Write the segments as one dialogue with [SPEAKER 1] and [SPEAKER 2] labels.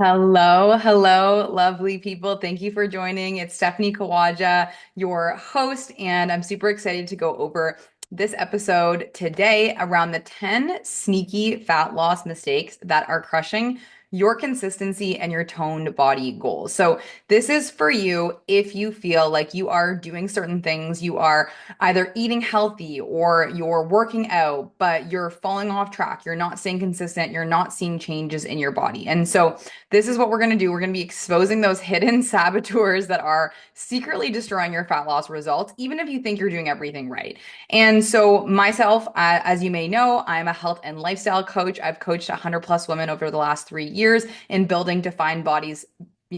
[SPEAKER 1] Hello, hello, lovely people. Thank you for joining. It's Stephanie Kawaja, your host, and I'm super excited to go over this episode today around the 10 sneaky fat loss mistakes that are crushing your consistency and your toned body goals. So, this is for you if you feel like you are doing certain things, you are either eating healthy or you're working out, but you're falling off track, you're not staying consistent, you're not seeing changes in your body. And so, this is what we're going to do. We're going to be exposing those hidden saboteurs that are secretly destroying your fat loss results, even if you think you're doing everything right. And so, myself, as you may know, I'm a health and lifestyle coach. I've coached 100 plus women over the last 3 years in building defined bodies,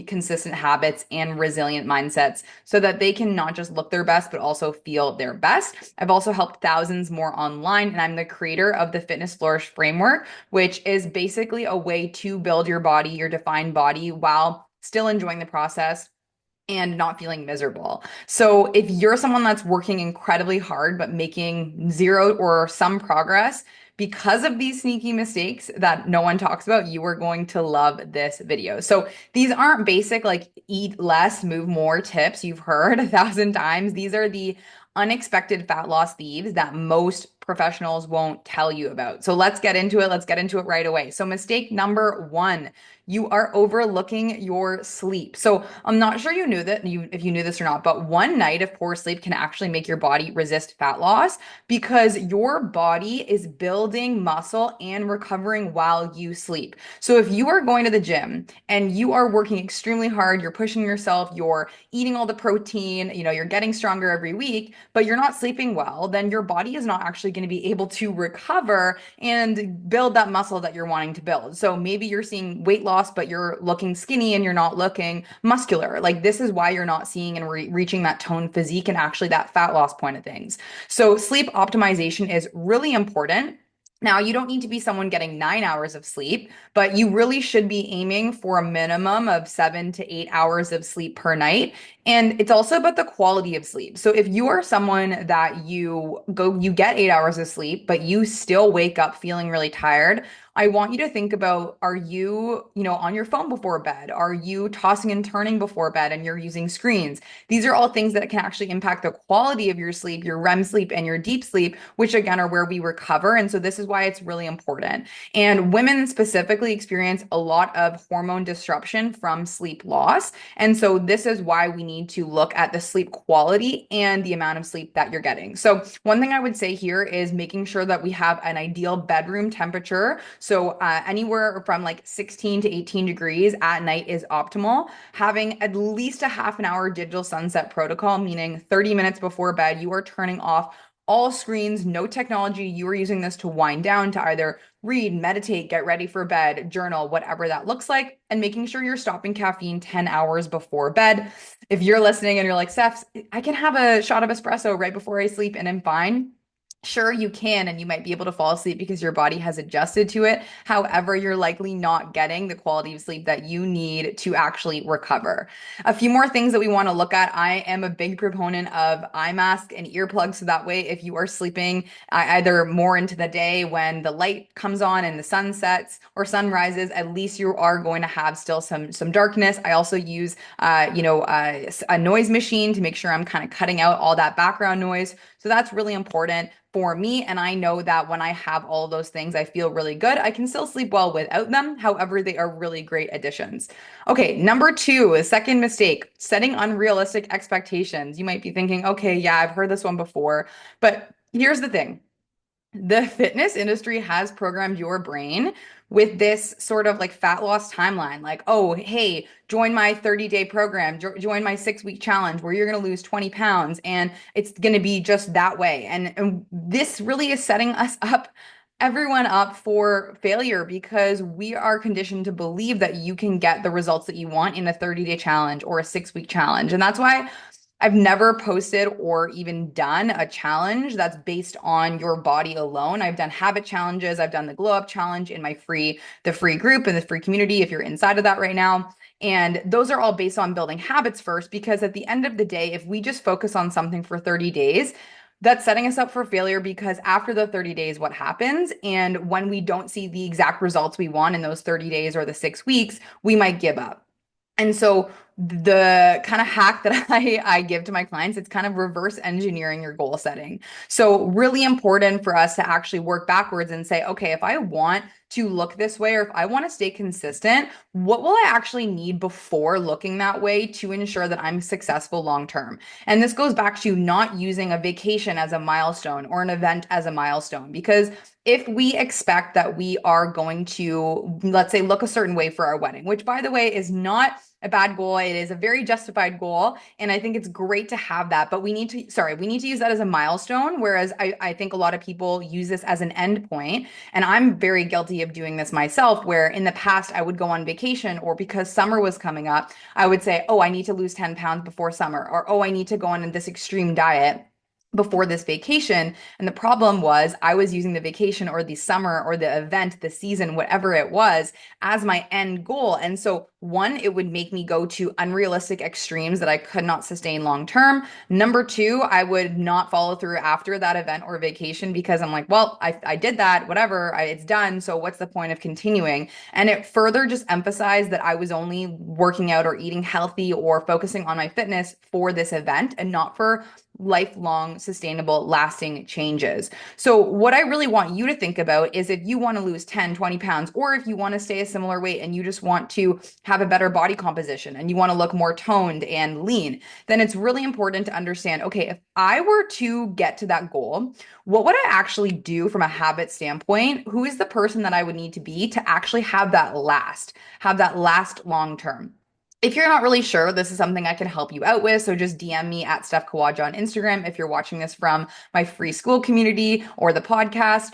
[SPEAKER 1] consistent habits, and resilient mindsets so that they can not just look their best, but also feel their best. I've also helped thousands more online, and I'm the creator of the Fitness Flourish framework, which is basically a way to build your body, your defined body, while still enjoying the process and not feeling miserable. So if you're someone that's working incredibly hard but making zero or some progress because of these sneaky mistakes that no one talks about, you are going to love this video. So these aren't basic like eat less, move more tips you've heard 1,000 times. These are the unexpected fat loss thieves that most professionals won't tell you about. So let's get into it. Let's get into it right away. So mistake number one, you are overlooking your sleep. So I'm not sure you knew that if you knew this or not, but one night of poor sleep can actually make your body resist fat loss because your body is building muscle and recovering while you sleep. So if you are going to the gym and you are working extremely hard, you're pushing yourself, you're eating all the protein, you're getting stronger every week, but you're not sleeping well, then your body is not actually going to be able to recover and build that muscle that you're wanting to build. So maybe you're seeing weight loss, but you're looking skinny and you're not looking muscular. Like this is why you're not seeing and reaching that toned physique and actually that fat loss point of things. So sleep optimization is really important. Now, you don't need to be someone getting 9 hours of sleep, but you really should be aiming for a minimum of 7 to 8 hours of sleep per night. And it's also about the quality of sleep. So if you are someone that you get 8 hours of sleep, but you still wake up feeling really tired, I want you to think about, are you, on your phone before bed? Are you tossing and turning before bed and you're using screens? These are all things that can actually impact the quality of your sleep, your REM sleep and your deep sleep, which again are where we recover. And so this is why it's really important. And women specifically experience a lot of hormone disruption from sleep loss. And so this is why we need to look at the sleep quality and the amount of sleep that you're getting. So one thing I would say here is making sure that we have an ideal bedroom temperature. So anywhere from like 16 to 18 degrees at night is optimal. Having at least a half an hour digital sunset protocol, meaning 30 minutes before bed, you are turning off all screens, no technology. You are using this to wind down, to either read, meditate, get ready for bed, journal, whatever that looks like, and making sure you're stopping caffeine 10 hours before bed. If you're listening and you're like, Steph, I can have a shot of espresso right before I sleep and I'm fine. Sure, you can, and you might be able to fall asleep because your body has adjusted to it. However, you're likely not getting the quality of sleep that you need to actually recover. A few more things that we want to look at. I am a big proponent of eye mask and earplugs. So that way, if you are sleeping either more into the day when the light comes on and the sun sets or sun rises, at least you are going to have still some darkness. I also use, a noise machine to make sure I'm kind of cutting out all that background noise. So that's really important for me. And I know that when I have all of those things, I feel really good. I can still sleep well without them. However, they are really great additions. Okay, number two, a second mistake, setting unrealistic expectations. You might be thinking, okay, yeah, I've heard this one before. But here's the thing. The fitness industry has programmed your brain with this sort of like fat loss timeline. Like, oh, hey, join my 30-day program, join my 6 week challenge where you're going to lose 20 pounds and it's going to be just that way. And this really is setting us up, everyone up for failure because we are conditioned to believe that you can get the results that you want in a 30-day challenge or a 6 week challenge. And that's why I've never posted or even done a challenge that's based on your body alone. I've done habit challenges. I've done the glow up challenge in the free group and the free community if you're inside of that right now. And those are all based on building habits first, because at the end of the day, if we just focus on something for 30 days, That's setting us up for failure because after the 30 days, what happens? And when we don't see the exact results we want in those 30 days or the 6 weeks, we might give up. And so the kind of hack that I give to my clients, it's kind of reverse engineering your goal setting. So really important for us to actually work backwards and say, okay, if I want to look this way or if I want to stay consistent, what will I actually need before looking that way to ensure that I'm successful long term? And this goes back to not using a vacation as a milestone or an event as a milestone, because if we expect that we are going to, let's say, look a certain way for our wedding, which by the way is not a bad goal. It is a very justified goal. And I think it's great to have that. But we need to use that as a milestone. Whereas I think a lot of people use this as an end point. And I'm very guilty of doing this myself, where in the past I would go on vacation or because summer was coming up, I would say, oh, I need to lose 10 pounds before summer, or oh, I need to go on this extreme diet before this vacation. And the problem was I was using the vacation or the summer or the event, the season, whatever it was, as my end goal. And so, one, it would make me go to unrealistic extremes that I could not sustain long term. Number two, I would not follow through after that event or vacation because I'm like, well, I did that, whatever, it's done. So, what's the point of continuing? And it further just emphasized that I was only working out or eating healthy or focusing on my fitness for this event and not for lifelong, sustainable, lasting changes. So, what I really want you to think about is if you want to lose 10, 20 pounds, or if you want to stay a similar weight and you just want to have a better body composition and you want to look more toned and lean, then it's really important to understand, okay, if I were to get to that goal, what would I actually do from a habit standpoint? Who is the person that I would need to be to actually have that last long term? If you're not really sure, this is something I can help you out with. So just DM me at Steph Kawaja on Instagram. If you're watching this from my free school community or the podcast,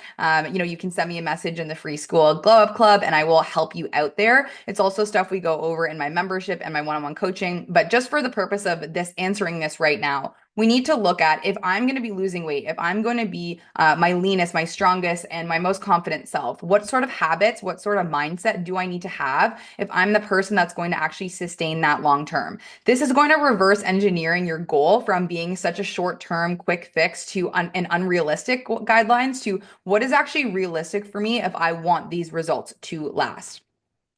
[SPEAKER 1] you can send me a message in the free school glow up club and I will help you out there. It's also stuff we go over in my membership and my one-on-one coaching. But just for the purpose of this, answering this right now, we need to look at if I'm going to be losing weight, if I'm going to be my leanest, my strongest, and my most confident self, what sort of habits, what sort of mindset do I need to have if I'm the person that's going to actually sustain that long term? This is going to reverse engineering your goal from being such a short term, quick fix to an unrealistic guidelines to what is actually realistic for me if I want these results to last.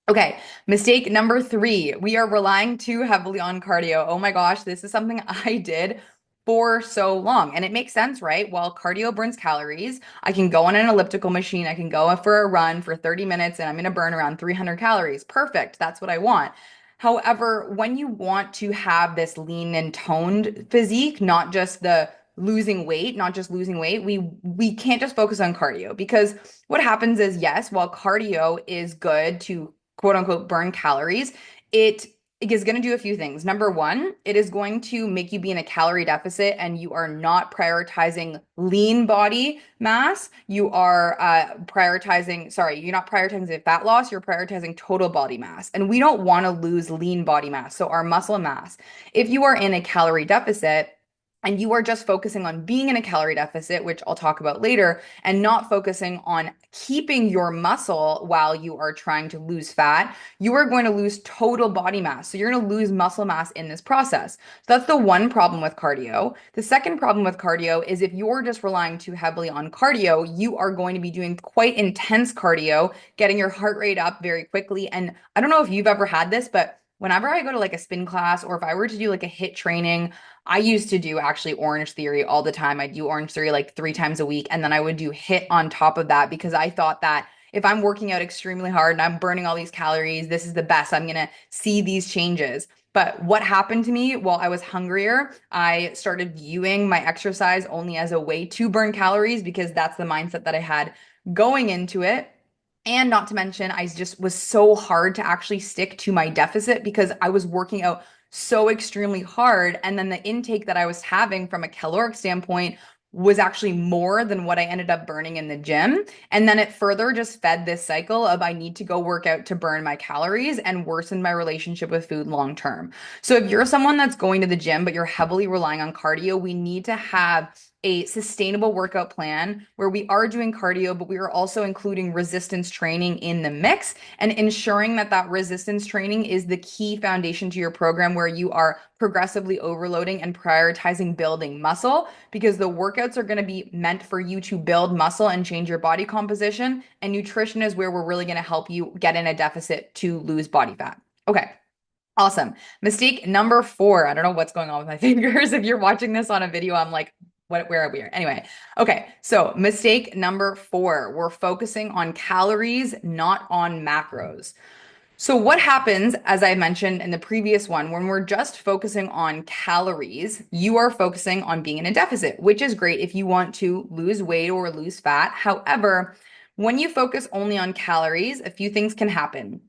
[SPEAKER 1] Okay, mistake number three. We are relying too heavily on cardio. Oh my gosh, this is something I did for so long. And it makes sense, right? Well, cardio burns calories. I can go on an elliptical machine. I can go for a run for 30 minutes and I'm going to burn around 300 calories. Perfect. That's what I want. However, when you want to have this lean and toned physique, not just the losing weight, not just losing weight, we can't just focus on cardio because what happens is yes, while cardio is good to quote unquote burn calories, it is going to do a few things. Number one, it is going to make you be in a calorie deficit and you are not prioritizing lean body mass. You are you're not prioritizing fat loss, you're prioritizing total body mass. And we don't want to lose lean body mass, so our muscle mass. If you are in a calorie deficit, and you are just focusing on being in a calorie deficit, which I'll talk about later, and not focusing on keeping your muscle while you are trying to lose fat, you are going to lose total body mass. So you're going to lose muscle mass in this process. So that's the one problem with cardio. The second problem with cardio is if you're just relying too heavily on cardio, you are going to be doing quite intense cardio, getting your heart rate up very quickly. And I don't know if you've ever had this, but whenever I go to like a spin class or if I were to do like a HIIT training, I used to do actually Orange Theory all the time. I'd do Orange Theory like 3 times a week. And then I would do HIIT on top of that because I thought that if I'm working out extremely hard and I'm burning all these calories, this is the best. I'm going to see these changes. But what happened to me while I was hungrier, I started viewing my exercise only as a way to burn calories because that's the mindset that I had going into it. And not to mention, I just was so hard to actually stick to my deficit because I was working out so extremely hard. And then the intake that I was having from a caloric standpoint was actually more than what I ended up burning in the gym. And then it further just fed this cycle of I need to go work out to burn my calories and worsen my relationship with food long term. So if you're someone that's going to the gym, but you're heavily relying on cardio, we need to have a sustainable workout plan where we are doing cardio, but we are also including resistance training in the mix and ensuring that that resistance training is the key foundation to your program where you are progressively overloading and prioritizing building muscle because the workouts are going to be meant for you to build muscle and change your body composition. And nutrition is where we're really going to help you get in a deficit to lose body fat. Okay. Awesome. Mistake number 4. I don't know what's going on with my fingers. If you're watching this on a video, I'm like, where are we? Anyway, okay. So mistake number 4, we're focusing on calories, not on macros. So what happens, as I mentioned in the previous one, when we're just focusing on calories, you are focusing on being in a deficit, which is great if you want to lose weight or lose fat. However, when you focus only on calories, a few things can happen.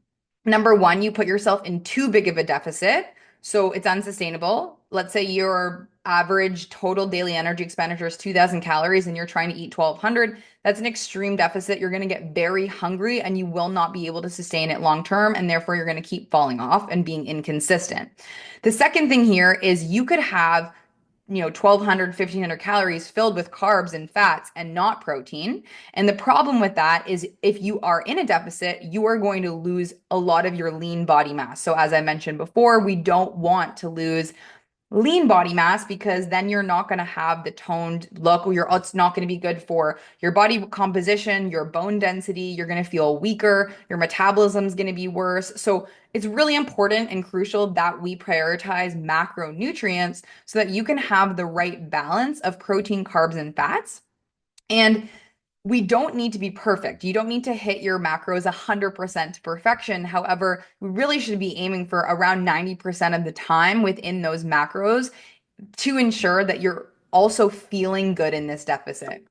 [SPEAKER 1] Number one, you put yourself in too big of a deficit, so it's unsustainable. Let's say your average total daily energy expenditure is 2,000 calories and you're trying to eat 1,200. That's an extreme deficit. You're going to get very hungry and you will not be able to sustain it long term. And therefore, you're going to keep falling off and being inconsistent. The second thing here is you could have 1200 1500 calories filled with carbs and fats and not protein. And the problem with that is if you are in a deficit, you are going to lose a lot of your lean body mass. So as I mentioned before, we don't want to lose lean body mass because then you're not going to have the toned look or it's not going to be good for your body composition, your bone density, you're going to feel weaker, your metabolism is going to be worse. So it's really important and crucial that we prioritize macronutrients so that you can have the right balance of protein, carbs, and fats. And we don't need to be perfect. You don't need to hit your macros 100% to perfection. However, we really should be aiming for around 90% of the time within those macros to ensure that you're also feeling good in this deficit.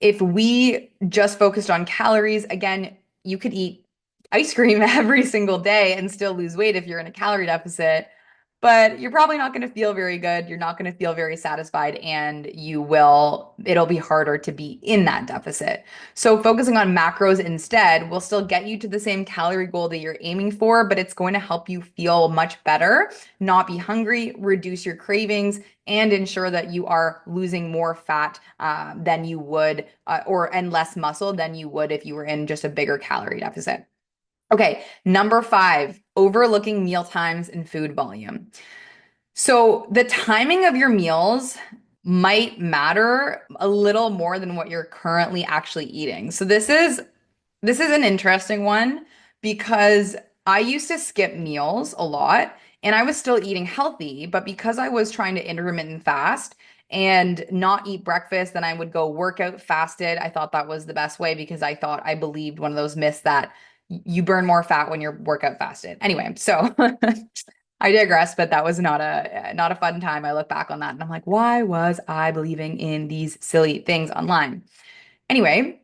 [SPEAKER 1] If we just focused on calories, again, you could eat ice cream every single day and still lose weight if you're in a calorie deficit, but you're probably not going to feel very good. You're not going to feel very satisfied, and it'll be harder to be in that deficit. So focusing on macros instead will still get you to the same calorie goal that you're aiming for, but it's going to help you feel much better, not be hungry, reduce your cravings, and ensure that you are losing more fat than you would, and less muscle than you would if you were in just a bigger calorie deficit. Okay, number 5, overlooking meal times and food volume. So the timing of your meals might matter a little more than what you're currently actually eating. So this is an interesting one because I used to skip meals a lot and I was still eating healthy, but because I was trying to intermittent fast and not eat breakfast, then I would go workout fasted. I thought that was the best way because I believed one of those myths that you burn more fat when you're workout fasted. Anyway, so I digress, but that was not a fun time. I look back on that and I'm like, why was I believing in these silly things online? Anyway,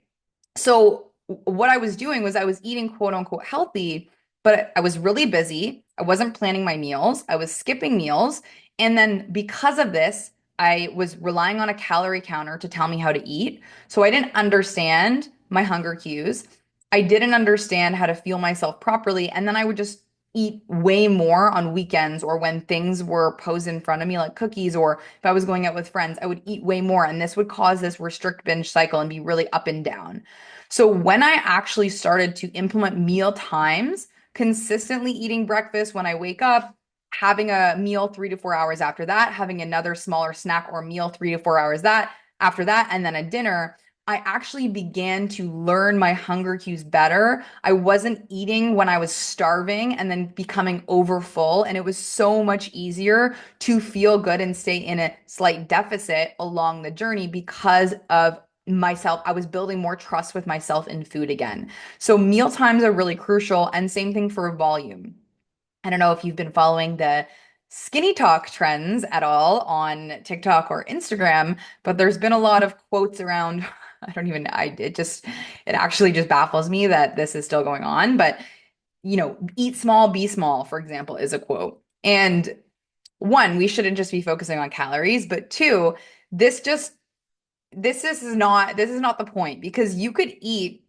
[SPEAKER 1] so what I was doing was I was eating quote unquote healthy, but I was really busy. I wasn't planning my meals. I was skipping meals. And then because of this, I was relying on a calorie counter to tell me how to eat. So I didn't understand my hunger cues. I didn't understand how to fuel myself properly. And then I would just eat way more on weekends or when things were posed in front of me, like cookies, or if I was going out with friends, I would eat way more. And this would cause this restrict binge cycle and be really up and down. So when I actually started to implement meal times, consistently eating breakfast when I wake up, having a meal 3 to 4 hours after that, having another smaller snack or meal 3 to 4 hours after that, and then a dinner, I actually began to learn my hunger cues better. I wasn't eating when I was starving and then becoming over full. And it was so much easier to feel good and stay in a slight deficit along the journey because of myself. I was building more trust with myself in food again. So meal times are really crucial, and same thing for volume. I don't know if you've been following the skinny talk trends at all on TikTok or Instagram, but there's been a lot of quotes around. I don't even, it actually just baffles me that this is still going on. But, eat small, be small, for example, is a quote. And one, we shouldn't just be focusing on calories, but two, this just, this is not the point because you could eat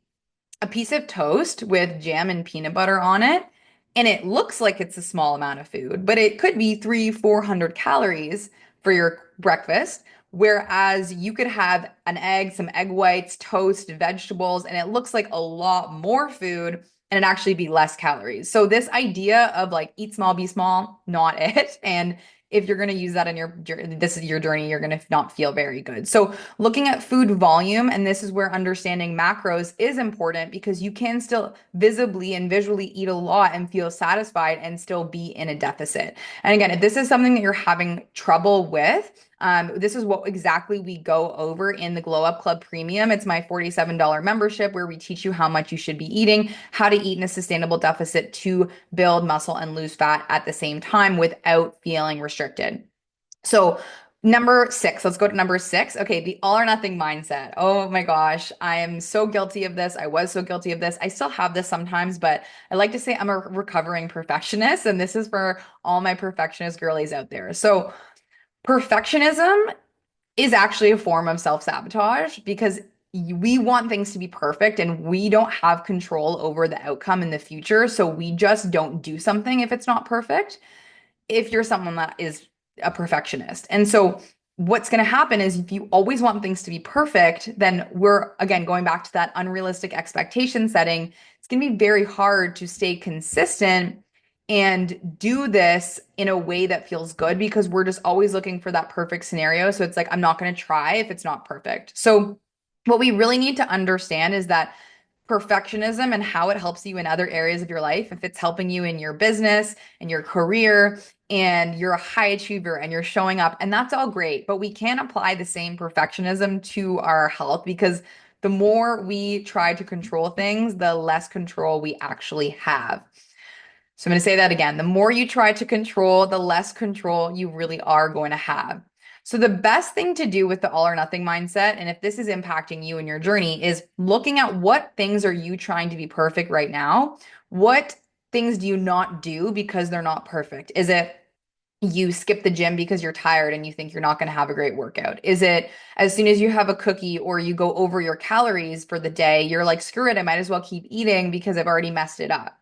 [SPEAKER 1] a piece of toast with jam and peanut butter on it, and it looks like it's a small amount of food, but it could be 300, 400 calories for your breakfast. Whereas you could have an egg, some egg whites, toast, vegetables, and it looks like a lot more food and it actually be less calories. So this idea of like eat small, be small, not it. And if you're going to use that in this is your journey, you're going to not feel very good. So looking at food volume, and this is where understanding macros is important because you can still visibly and visually eat a lot and feel satisfied and still be in a deficit. And again, if this is something that you're having trouble with, this is what exactly we go over in the Glow Up Club Premium. It's my $47 membership where we teach you how much you should be eating, how to eat in a sustainable deficit to build muscle and lose fat at the same time without feeling restricted. So, number six, let's go to number six. Okay, the all or nothing mindset. Oh my gosh, I am so guilty of this. I was so guilty of this. I still have this sometimes, but I like to say I'm a recovering perfectionist, and this is for all my perfectionist girlies out there. So, perfectionism is actually a form of self-sabotage because we want things to be perfect and we don't have control over the outcome in the future. So we just don't do something if it's not perfect, if you're someone that is a perfectionist. And so what's going to happen is if you always want things to be perfect, then we're again going back to that unrealistic expectation setting. It's going to be very hard to stay consistent and do this in a way that feels good because we're just always looking for that perfect scenario. So it's like, I'm not going to try if it's not perfect. So what we really need to understand is that perfectionism and how it helps you in other areas of your life, if it's helping you in your business and your career, and you're a high achiever and you're showing up, and that's all great, but we can't apply the same perfectionism to our health because the more we try to control things, the less control we actually have. So I'm going to say that again. The more you try to control, the less control you really are going to have. So the best thing to do with the all or nothing mindset, and if this is impacting you in your journey, is looking at what things are you trying to be perfect right now? What things do you not do because they're not perfect? Is it you skip the gym because you're tired and you think you're not going to have a great workout? Is it as soon as you have a cookie or you go over your calories for the day, you're like, screw it, I might as well keep eating because I've already messed it up?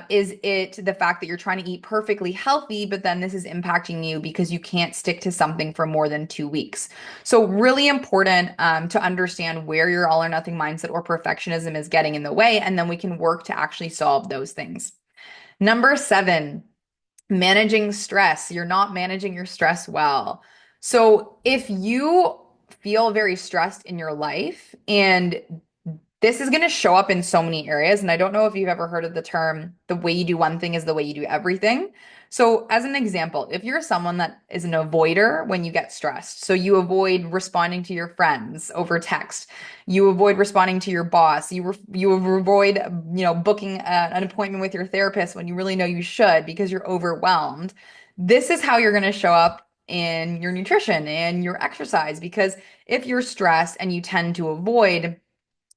[SPEAKER 1] Is it the fact that you're trying to eat perfectly healthy, but then this is impacting you because you can't stick to something for more than 2 weeks? So, really important to understand where your all or nothing mindset or perfectionism is getting in the way, and then we can work to actually solve those things. Number seven, managing stress. You're not managing your stress well. So if you feel very stressed in your life, and this is going to show up in so many areas, and I don't know if you've ever heard of the term, the way you do one thing is the way you do everything. So, as an example, if you're someone that is an avoider when you get stressed, so you avoid responding to your friends over text, you avoid responding to your boss, you avoid booking an appointment with your therapist when you really know you should because you're overwhelmed. This is how you're going to show up in your nutrition and your exercise because if you're stressed and you tend to avoid,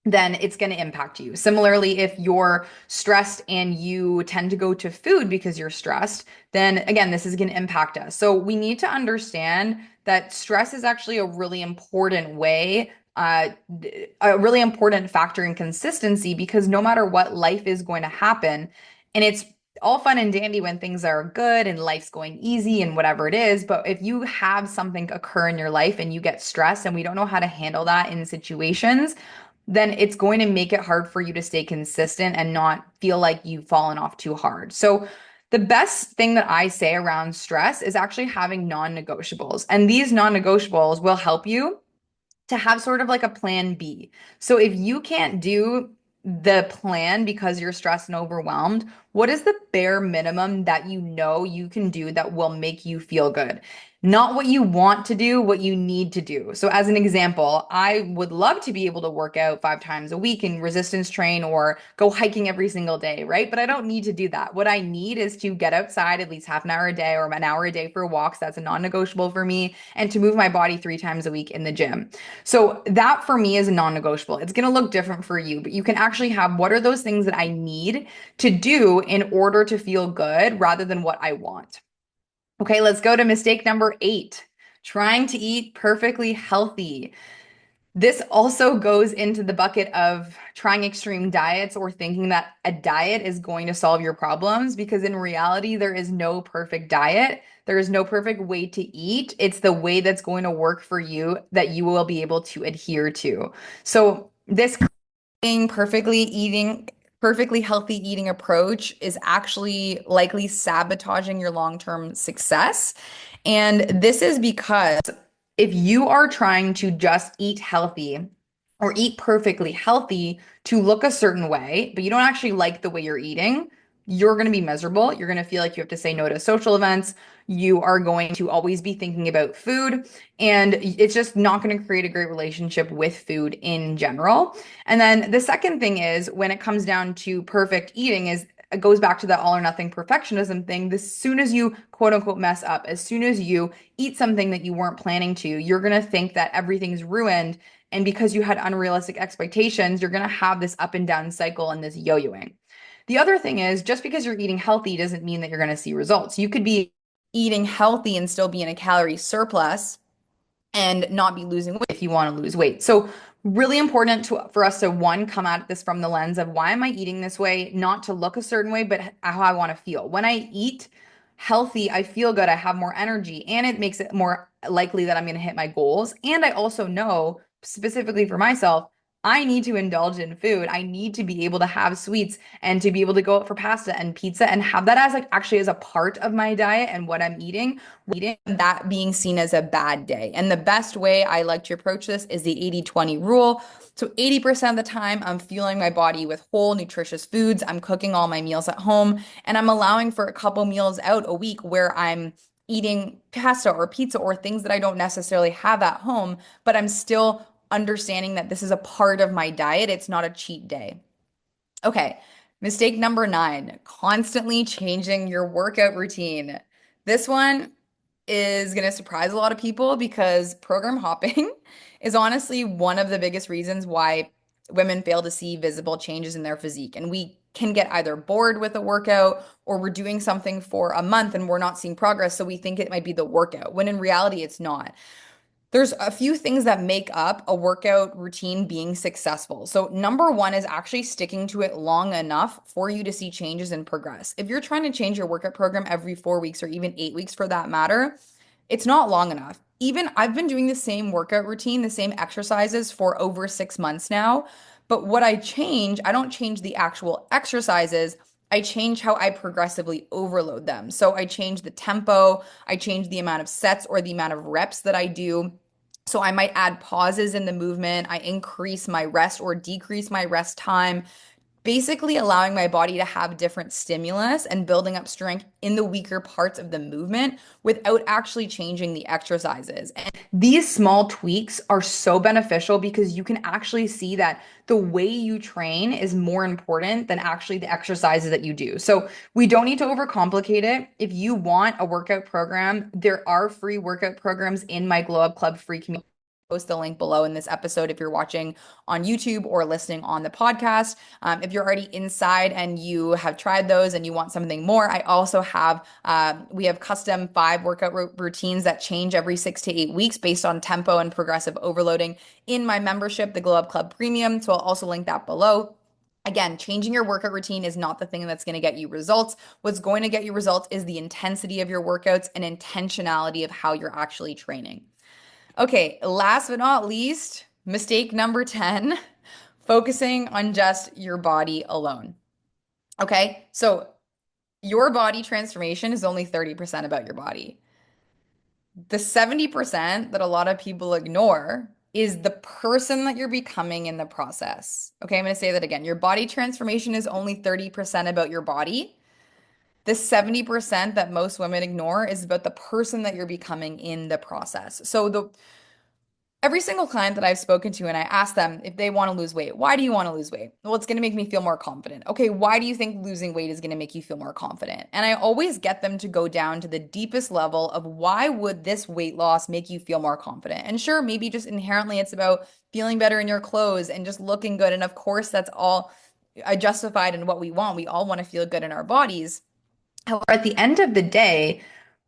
[SPEAKER 1] then it's going to impact you. Similarly, if you're stressed and you tend to go to food because you're stressed, then again, this is going to impact us. So we need to understand that stress is actually a really important way, a really important factor in consistency because no matter what, life is going to happen. And it's all fun and dandy when things are good and life's going easy and whatever it is. But if you have something occur in your life and you get stressed and we don't know how to handle that in situations, then it's going to make it hard for you to stay consistent and not feel like you've fallen off too hard. So, the best thing that I say around stress is actually having non negotiables. And these non negotiables will help you to have sort of like a plan B. So if you can't do the plan because you're stressed and overwhelmed, what is the bare minimum that you know you can do that will make you feel good? Not what you want to do, what you need to do. So, as an example, I would love to be able to work out 5 times a week and resistance train or go hiking every single day, right? But I don't need to do that. What I need is to get outside at least half an hour a day or an hour a day for walks. That's a non negotiable for me, and to move my body 3 times a week in the gym. So that for me is a non-negotiable. It's going to look different for you, but you can actually have what are those things that I need to do in order to feel good rather than what I want. Okay, let's go to mistake number 8, trying to eat perfectly healthy. This also goes into the bucket of trying extreme diets or thinking that a diet is going to solve your problems because in reality, there is no perfect diet. There is no perfect way to eat. It's the way that's going to work for you that you will be able to adhere to. So, this being perfectly healthy eating approach is actually likely sabotaging your long-term success. And this is because if you are trying to just eat healthy or eat perfectly healthy to look a certain way, but you don't actually like the way you're eating, you're going to be miserable. You're going to feel like you have to say no to social events. You are going to always be thinking about food, and it's just not going to create a great relationship with food in general. And then the second thing is when it comes down to perfect eating is it goes back to the all or nothing perfectionism thing. As soon as you quote unquote mess up, as soon as you eat something that you weren't planning to, you're going to think that everything's ruined. And because you had unrealistic expectations, you're going to have this up and down cycle and this yo-yoing. The other thing is just because you're eating healthy doesn't mean that you're going to see results. You could be eating healthy and still be in a calorie surplus and not be losing weight if you want to lose weight. So really important for us to one, come at this from the lens of why am I eating this way, not to look a certain way, but how I want to feel. When I eat healthy, I feel good, I have more energy, and it makes it more likely that I'm going to hit my goals. And I also know specifically for myself, I need to indulge in food. I need to be able to have sweets and to be able to go out for pasta and pizza and have that as like actually as a part of my diet and what I'm eating that being seen as a bad day. And the best way I like to approach this is the 80-20 rule. So 80% of the time, I'm fueling my body with whole, nutritious foods. I'm cooking all my meals at home, and I'm allowing for a couple meals out a week where I'm eating pasta or pizza or things that I don't necessarily have at home, but I'm still understanding that this is a part of my diet. It's not a cheat day. Okay, mistake number 9, constantly changing your workout routine. This one is going to surprise a lot of people because program hopping is honestly one of the biggest reasons why women fail to see visible changes in their physique. And we can get either bored with a workout or we're doing something for a month and we're not seeing progress. So we think it might be the workout, when in reality, it's not. There's a few things that make up a workout routine being successful. So, number one is actually sticking to it long enough for you to see changes and progress. If you're trying to change your workout program every 4 weeks or even 8 weeks for that matter, it's not long enough. Even I've been doing the same workout routine, the same exercises for over 6 months now. But what I don't change the actual exercises. I change how I progressively overload them. So I change the tempo, I change the amount of sets or the amount of reps that I do. So I might add pauses in the movement, I increase my rest or decrease my rest time, basically allowing my body to have different stimulus and building up strength in the weaker parts of the movement without actually changing the exercises. And these small tweaks are so beneficial because you can actually see that the way you train is more important than actually the exercises that you do. So we don't need to overcomplicate it. If you want a workout program, there are free workout programs in my Glow Up Club free community. Post the link below in this episode if you're watching on YouTube or listening on the podcast. If you're already inside and you have tried those and you want something more, I also have we have custom 5 workout routines that change every 6 to 8 weeks based on tempo and progressive overloading in my membership, the Glow Up Club Premium. So I'll also link that below. Again, changing your workout routine is not the thing that's going to get you results. What's going to get you results is the intensity of your workouts and intentionality of how you're actually training. Okay, last but not least, mistake number 10, focusing on just your body alone. Okay, so your body transformation is only 30% about your body. The 70% that a lot of people ignore is the person that you're becoming in the process. Okay, I'm going to say that again. Your body transformation is only 30% about your body. The 70% that most women ignore is about the person that you're becoming in the process. So every single client that I've spoken to, and I ask them if they want to lose weight, why do you want to lose weight? Well, it's going to make me feel more confident. Okay, why do you think losing weight is going to make you feel more confident? And I always get them to go down to the deepest level of why would this weight loss make you feel more confident? And sure, maybe just inherently it's about feeling better in your clothes and just looking good. And of course, that's all justified in what we want. We all want to feel good in our bodies. However, at the end of the day,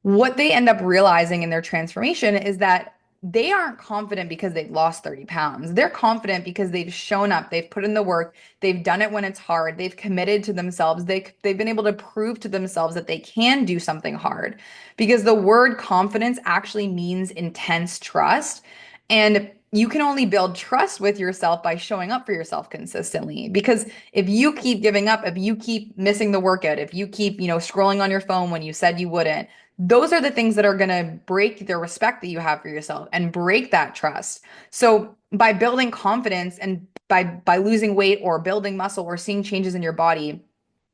[SPEAKER 1] what they end up realizing in their transformation is that they aren't confident because they've lost 30 pounds. They're confident because they've shown up, they've put in the work, they've done it when it's hard, they've committed to themselves, they've been able to prove to themselves that they can do something hard. Because the word confidence actually means intense trust. And you can only build trust with yourself by showing up for yourself consistently. Because if you keep giving up, if you keep missing the workout, if you keep, scrolling on your phone when you said you wouldn't, those are the things that are going to break the respect that you have for yourself and break that trust. So by building confidence and by losing weight or building muscle or seeing changes in your body,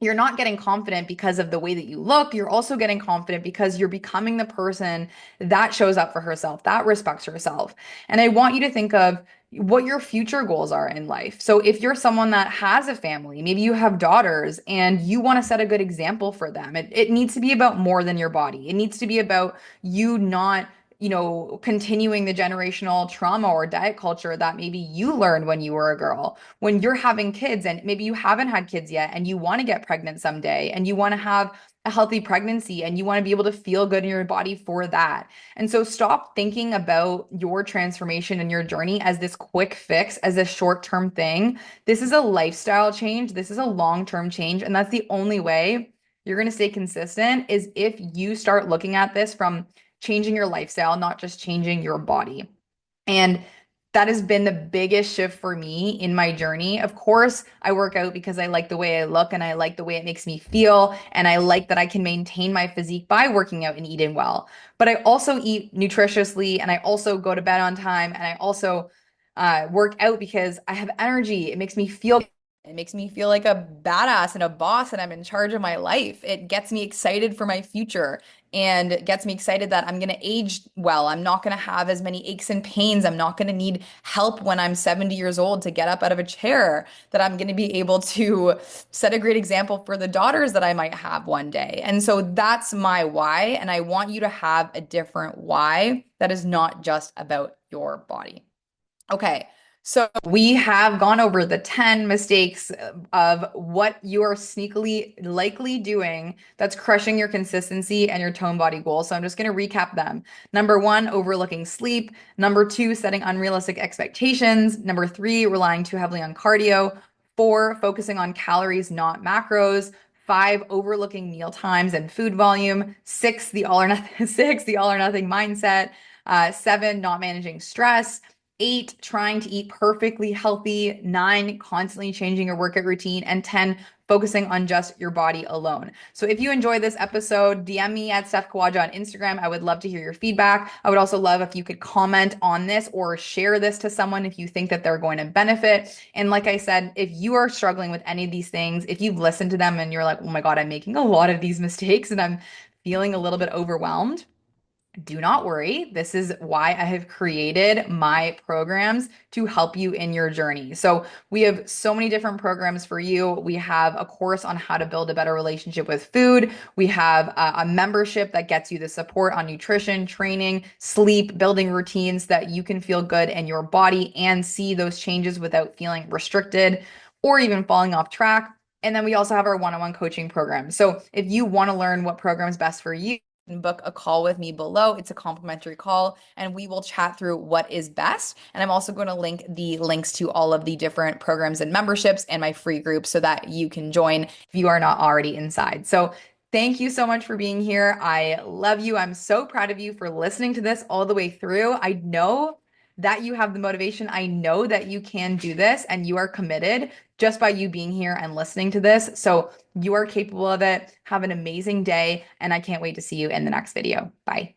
[SPEAKER 1] you're not getting confident because of the way that you look. You're also getting confident because you're becoming the person that shows up for herself, that respects herself. And I want you to think of what your future goals are in life. So if you're someone that has a family, maybe you have daughters and you want to set a good example for them, it needs to be about more than your body. It needs to be about you not continuing the generational trauma or diet culture that maybe you learned when you were a girl. When you're having kids and maybe you haven't had kids yet and you want to get pregnant someday and you want to have a healthy pregnancy and you want to be able to feel good in your body for that. And so stop thinking about your transformation and your journey as this quick fix, as a short-term thing. This is a lifestyle change. This is a long-term change. And that's the only way you're going to stay consistent is if you start looking at this from changing your lifestyle, not just changing your body. And that has been the biggest shift for me in my journey. Of course, I work out because I like the way I look and I like the way it makes me feel. And I like that I can maintain my physique by working out and eating well. But I also eat nutritiously and I also go to bed on time and I also work out because I have energy. It makes me feel. It makes me feel like a badass and a boss, and I'm in charge of my life. It gets me excited for my future and it gets me excited that I'm going to age well. I'm not going to have as many aches and pains. I'm not going to need help when I'm 70 years old to get up out of a chair, that I'm going to be able to set a great example for the daughters that I might have one day. And so that's my why. And I want you to have a different why that is not just about your body. Okay. So we have gone over the 10 mistakes of what you are sneakily likely doing that's crushing your consistency and your tone body goals. So I'm just going to recap them. Number one, overlooking sleep. Number two, setting unrealistic expectations. Number three, relying too heavily on cardio. Four, focusing on calories, not macros. Five, overlooking meal times and food volume. Six, the all or nothing, six, the all or nothing mindset. Seven, not managing stress. Eight, trying to eat perfectly healthy. Nine, constantly changing your workout routine. And 10, focusing on just your body alone. So if you enjoyed this episode, DM me at Steph Kawaja on Instagram. I would love to hear your feedback. I would also love if you could comment on this or share this to someone if you think that they're going to benefit. And like I said, if you are struggling with any of these things, if you've listened to them and you're like, oh my God, I'm making a lot of these mistakes and I'm feeling a little bit overwhelmed, do not worry. This is why I have created my programs to help you in your journey. So we have so many different programs for you. We have a course on how to build a better relationship with food. We have a membership that gets you the support on nutrition, training, sleep, building routines that you can feel good in your body and see those changes without feeling restricted or even falling off track. And then we also have our one-on-one coaching program. So if you want to learn what program is best for you, book a call with me below. It's a complimentary call and we will chat through what is best. And I'm also going to link the links to all of the different programs and memberships and my free group so that you can join if you are not already inside. So thank you so much for being here. I love you. I'm so proud of you for listening to this all the way through. I know that you have the motivation. I know that you can do this and you are committed just by you being here and listening to this. So you are capable of it. Have an amazing day, and I can't wait to see you in the next video. Bye.